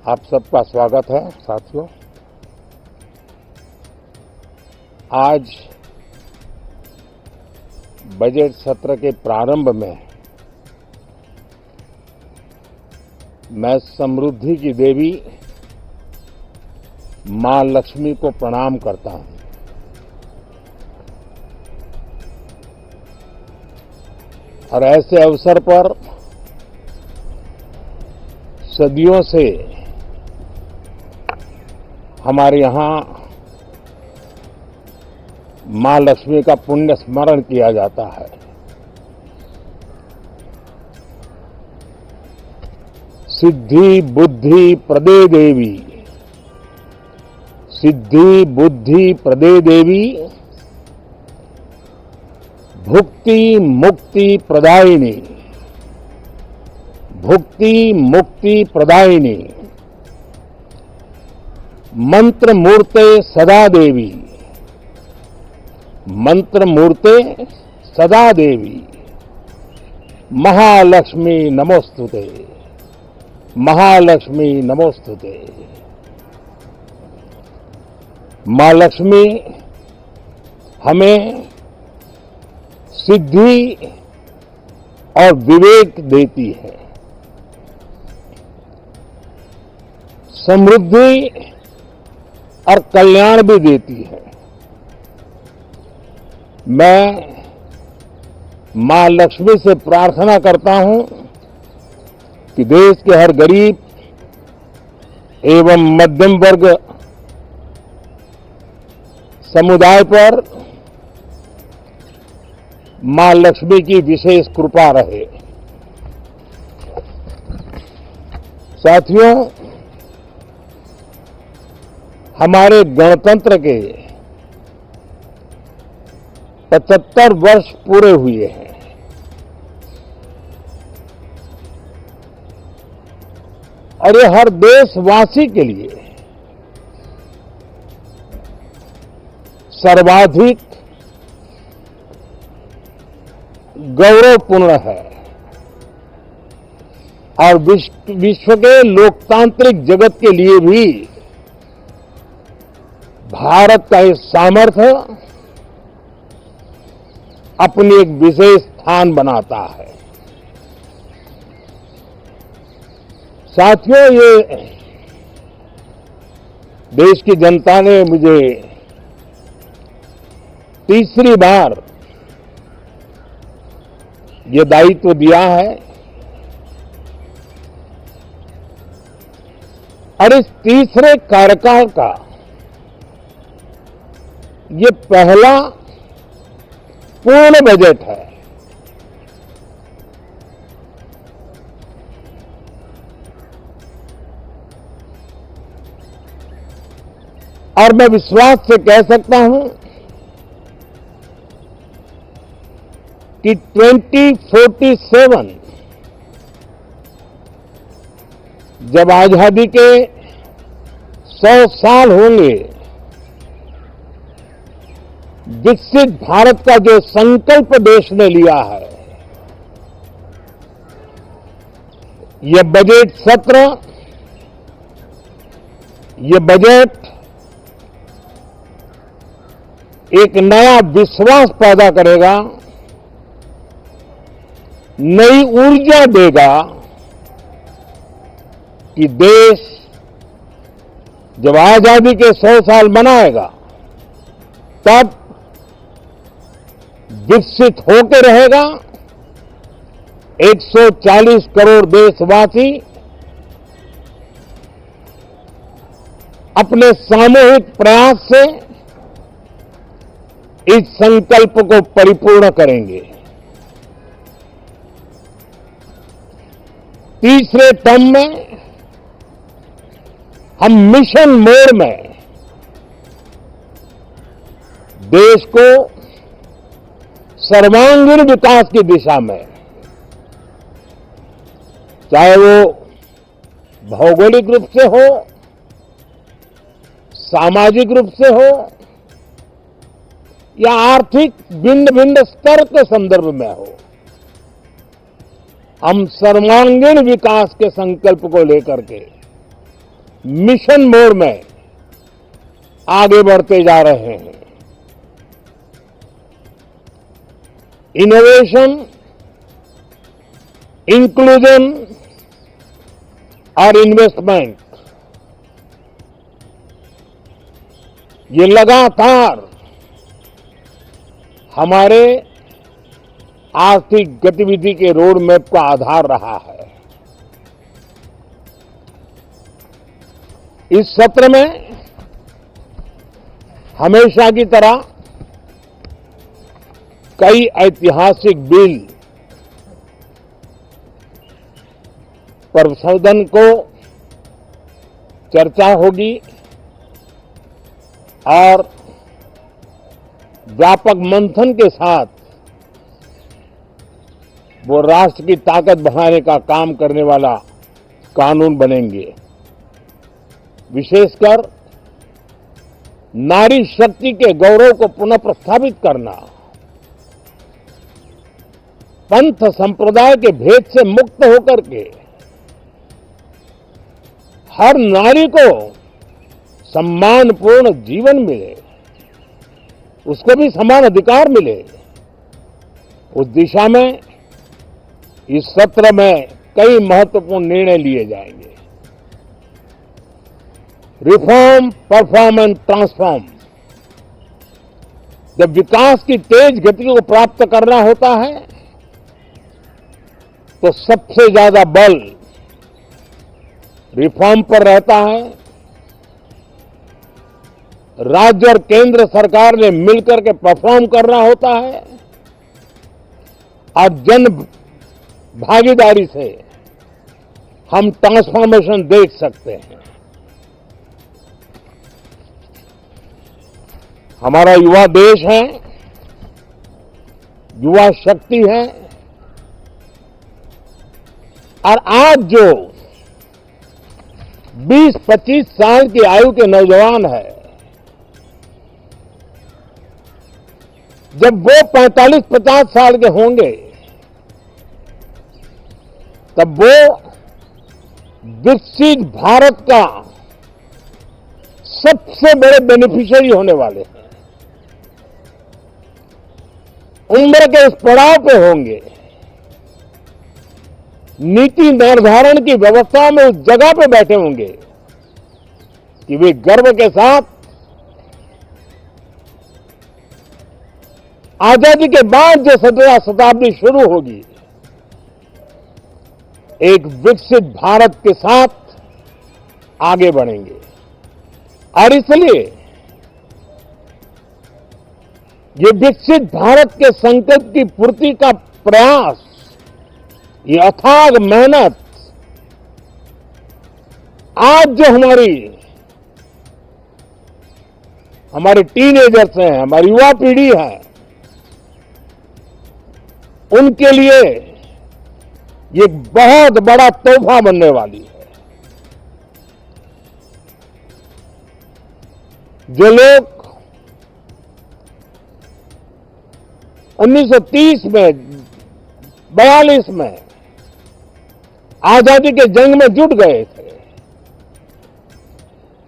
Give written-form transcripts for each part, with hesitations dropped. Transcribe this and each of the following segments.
आप सबका स्वागत है साथियों। आज बजट सत्र के प्रारंभ में मैं समृद्धि की देवी मां लक्ष्मी को प्रणाम करता हूं। और ऐसे अवसर पर सदियों से हमारे यहां मां लक्ष्मी का पुण्य स्मरण किया जाता है। सिद्धि बुद्धि प्रदे देवी, सिद्धि बुद्धि प्रदे देवी, भुक्ति मुक्ति प्रदायिनी, भुक्ति मुक्ति प्रदायिनी, मंत्र मूर्ते सदा देवी, मंत्र मूर्ते सदा देवी, महालक्ष्मी नमोस्तुते, महालक्ष्मी नमोस्तुते। मां लक्ष्मी हमें सिद्धि और विवेक देती है, समृद्धि और कल्याण भी देती है। मैं मां लक्ष्मी से प्रार्थना करता हूं कि देश के हर गरीब एवं मध्यम वर्ग समुदाय पर मां लक्ष्मी की विशेष कृपा रहे। साथियों, हमारे गणतंत्र के 75 वर्ष पूरे हुए हैं। और ये हर देशवासी के लिए सर्वाधिक गौरवपूर्ण है और विश्व के लोकतांत्रिक जगत के लिए भी भारत का ये सामर्थ्य अपनी एक विशेष स्थान बनाता है। साथियों, ये देश की जनता ने मुझे तीसरी बार ये दायित्व दिया है और इस तीसरे कार्यकाल का ये पहला पूर्ण बजट है। और मैं विश्वास से कह सकता हूं कि 2047 जब आजादी के 100 साल होंगे, विकसित भारत का जो संकल्प देश ने लिया है, ये बजट सत्र, ये बजट एक नया विश्वास पैदा करेगा, नई ऊर्जा देगा कि देश जब आजादी के 100 साल मनाएगा तब विकसित होकर रहेगा। 140 करोड़ देशवासी अपने सामूहिक प्रयास से इस संकल्प को परिपूर्ण करेंगे। तीसरे टर्म में हम मिशन मोड में देश को सर्वांगीण विकास की दिशा में, चाहे वो भौगोलिक रूप से हो, सामाजिक रूप से हो या आर्थिक भिन्न भिन्न स्तर के संदर्भ में हो, हम सर्वांगीण विकास के संकल्प को लेकर के मिशन मोड में आगे बढ़ते जा रहे हैं। इनोवेशन, इंक्लूजन और इन्वेस्टमेंट, ये लगातार हमारे आर्थिक गतिविधि के रोड मैप का आधार रहा है। इस सत्र में हमेशा की तरह कई ऐतिहासिक बिल पर सदन को चर्चा होगी और व्यापक मंथन के साथ वो राष्ट्र की ताकत बढ़ाने का काम करने वाला कानून बनेंगे। विशेषकर नारी शक्ति के गौरव को पुनः प्रस्थापित करना, पंथ संप्रदाय के भेद से मुक्त होकर के हर नारी को सम्मानपूर्ण जीवन मिले, उसको भी समान अधिकार मिले, उस दिशा में इस सत्र में कई महत्वपूर्ण निर्णय लिए जाएंगे। Reform, perform and transform. जब विकास की तेज गति को प्राप्त करना होता है तो सबसे ज्यादा बल रिफॉर्म पर रहता है। राज्य और केंद्र सरकार ने मिलकर के परफॉर्म करना होता है और जन भागीदारी से हम ट्रांसफॉर्मेशन देख सकते हैं। हमारा युवा देश है, युवा शक्ति है और आज जो 20-25 साल की आयु के नौजवान है, जब वो 45-50 साल के होंगे तब वो विकसित भारत का सबसे बड़े बेनिफिशियरी होने वाले हैं। उम्र के इस पड़ाव पे होंगे, नीति निर्धारण की व्यवस्था में उस जगह पे बैठे होंगे कि वे गर्व के साथ आजादी के बाद जो 17वीं शताब्दी शुरू होगी, एक विकसित भारत के साथ आगे बढ़ेंगे। और इसलिए ये विकसित भारत के संकल्प की पूर्ति का प्रयास, ये अथाग मेहनत आज जो हमारे टीनेजर्स हैं, हमारी युवा पीढ़ी है, उनके लिए ये बहुत बड़ा तोहफा बनने वाली है। जो लोग 1930 में, 42 में आजादी के जंग में जुट गए थे,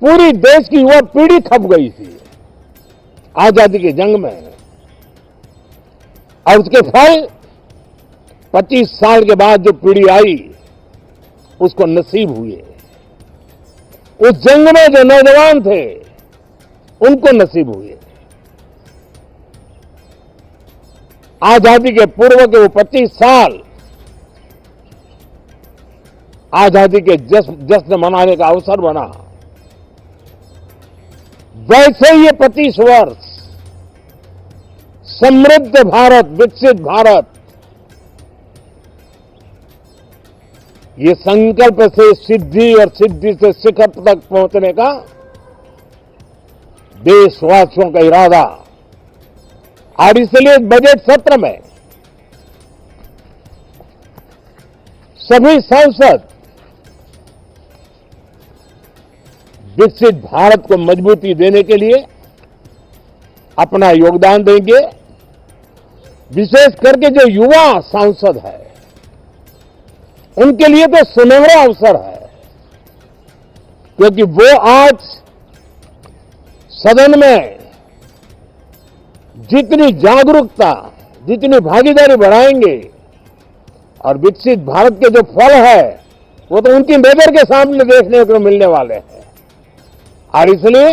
पूरी देश की युवा पीढ़ी खप गई थी आजादी के जंग में, और उसके फल 25 साल के बाद जो पीढ़ी आई उसको नसीब हुए। उस जंग में जो नौजवान थे उनको नसीब हुए। आजादी के पूर्व के वो 25 साल आजादी के जश्न मनाने का अवसर बना। वैसे ही ये 25 वर्ष समृद्ध भारत, विकसित भारत, ये संकल्प से सिद्धि और सिद्धि से शिखर तक पहुंचने का देशवासियों का इरादा। और इसलिए बजट सत्र में सभी सांसद विकसित भारत को मजबूती देने के लिए अपना योगदान देंगे। विशेष करके जो युवा सांसद है उनके लिए तो सुनहरा अवसर है। क्योंकि वो आज सदन में जितनी जागरूकता, जितनी भागीदारी बढ़ाएंगे और विकसित भारत के जो फल है वो तो उनकी नजर के सामने देखने को मिलने वाले हैं। और इसलिए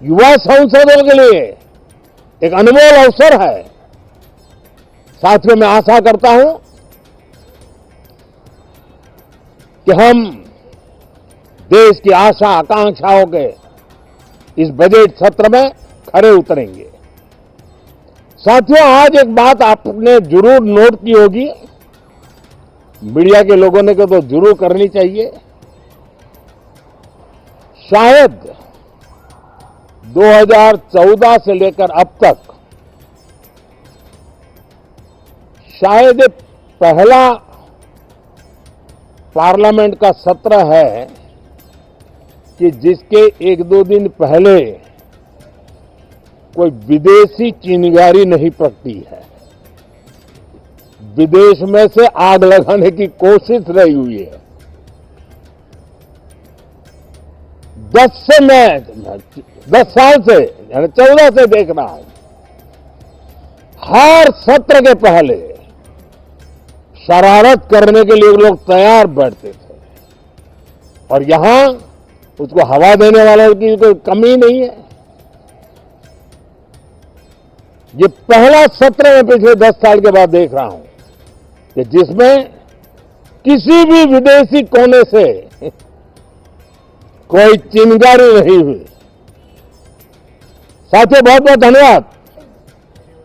युवा सांसदों के लिए एक अनमोल अवसर है। साथियों, मैं आशा करता हूं कि हम देश की आशा आकांक्षाओं के इस बजट सत्र में खरे उतरेंगे। साथियों, आज एक बात आपने जरूर नोट की होगी, मीडिया के लोगों ने तो जरूर करनी चाहिए। शायद 2014 से लेकर अब तक शायद पहला पार्लियामेंट का सत्र है कि जिसके एक दो दिन पहले कोई विदेशी चिंगारी नहीं पकड़ी है। विदेश में से आग लगाने की कोशिश रही हुई है। 10 साल से यानी 14 से देख रहा हूं, हर सत्र के पहले शरारत करने के लिए लोग तैयार बैठते थे और यहां उसको हवा देने वालों की कोई कमी नहीं है। ये पहला सत्र में पिछले 10 साल के बाद देख रहा हूं कि जिसमें किसी भी विदेशी कोने से कोई चिंगारी नहीं हुई। साथियों, बहुत बहुत धन्यवाद।